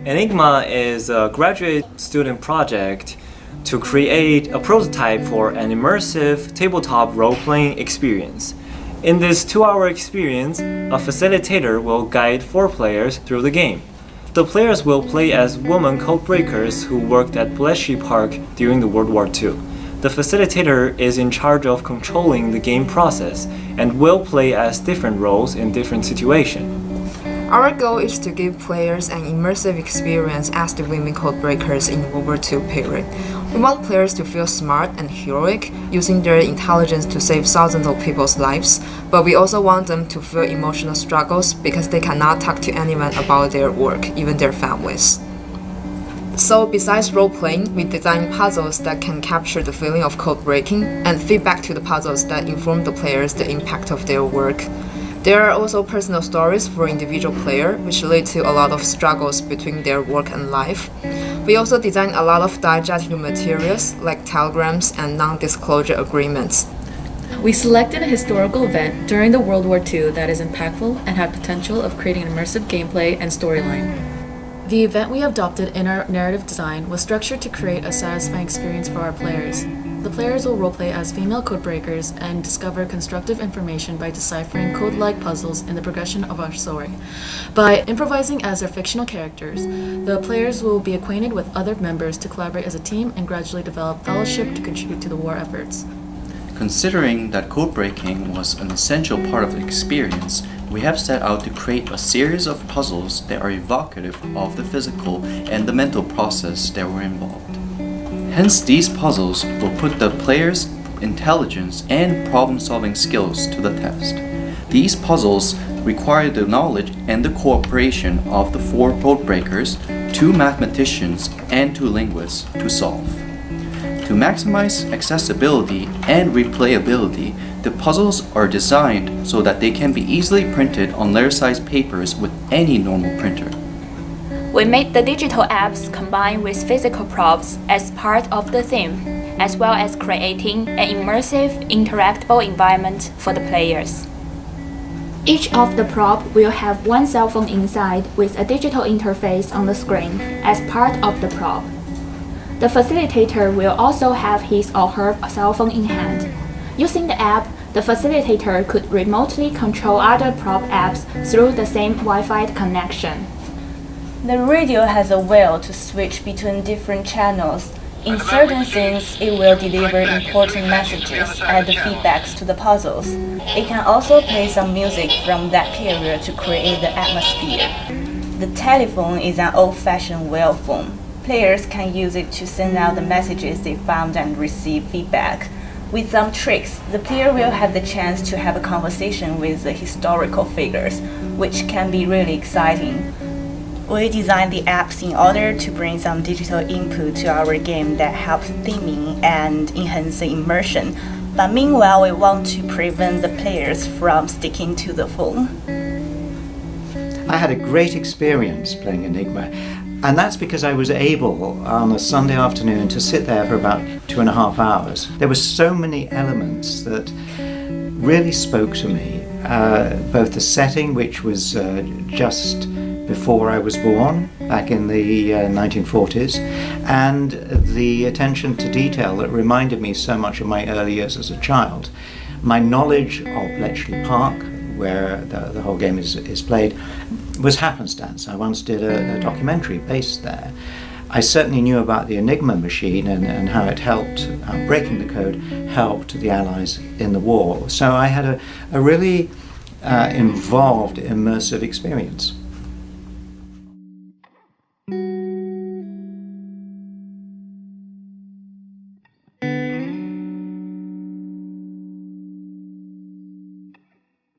Enigma is a graduate student project to create a prototype for an immersive tabletop role-playing experience. In this 2-hour experience, a facilitator will guide 4 players through the game. The players will play as women codebreakers who worked at Bletchley Park during the World War II. The facilitator is in charge of controlling the game process and will play as different roles in different situations. Our goal is to give players an immersive experience as the women codebreakers in World War II period. We want players to feel smart and heroic, using their intelligence to save thousands of people's lives, but we also want them to feel emotional struggles because they cannot talk to anyone about their work, even their families. So besides role-playing, we design puzzles that can capture the feeling of code breaking and feedback to the puzzles that inform the players the impact of their work. There are also personal stories for individual players, which lead to a lot of struggles between their work and life. We also design a lot of digestible materials like telegrams and non-disclosure agreements. We selected a historical event during the World War II that is impactful and had potential of creating an immersive gameplay and storyline. The event we adopted in our narrative design was structured to create a satisfying experience for our players. The players will roleplay as female codebreakers and discover constructive information by deciphering code-like puzzles in the progression of our story. By improvising as their fictional characters, the players will be acquainted with other members to collaborate as a team and gradually develop fellowship to contribute to the war efforts. Considering that code breaking was an essential part of the experience, we have set out to create a series of puzzles that are evocative of the physical and the mental process that were involved. Hence, these puzzles will put the players' intelligence and problem-solving skills to the test. These puzzles require the knowledge and the cooperation of the 4 codebreakers, 2 mathematicians, and 2 linguists to solve. To maximize accessibility and replayability, the puzzles are designed so that they can be easily printed on letter-sized papers with any normal printer. We made the digital apps combine with physical props as part of the theme, as well as creating an immersive, interactable environment for the players. Each of the prop will have one cell phone inside with a digital interface on the screen as part of the prop. The facilitator will also have his or her cell phone in hand. Using the app, the facilitator could remotely control other prop apps through the same Wi-Fi connection. The radio has a wheel to switch between different channels. In certain scenes, it will deliver important messages and feedbacks to the puzzles. It can also play some music from that period to create the atmosphere. The telephone is an old-fashioned wheel phone. Players can use it to send out the messages they found and receive feedback. With some tricks, the player will have the chance to have a conversation with the historical figures, which can be really exciting. We designed the apps in order to bring some digital input to our game that helps theming and enhance the immersion. But meanwhile, we want to prevent the players from sticking to the phone. I had a great experience playing Enigma, and that's because I was able on a Sunday afternoon to sit there for about 2.5 hours. There were so many elements that really spoke to me, both the setting, which was just before I was born, back in the 1940s, and the attention to detail that reminded me so much of my early years as a child. My knowledge of Bletchley Park, where the whole game is played, was happenstance. I once did a documentary based there. I certainly knew about the Enigma machine and how it helped, breaking the code helped the Allies in the war. So I had a really involved, immersive experience.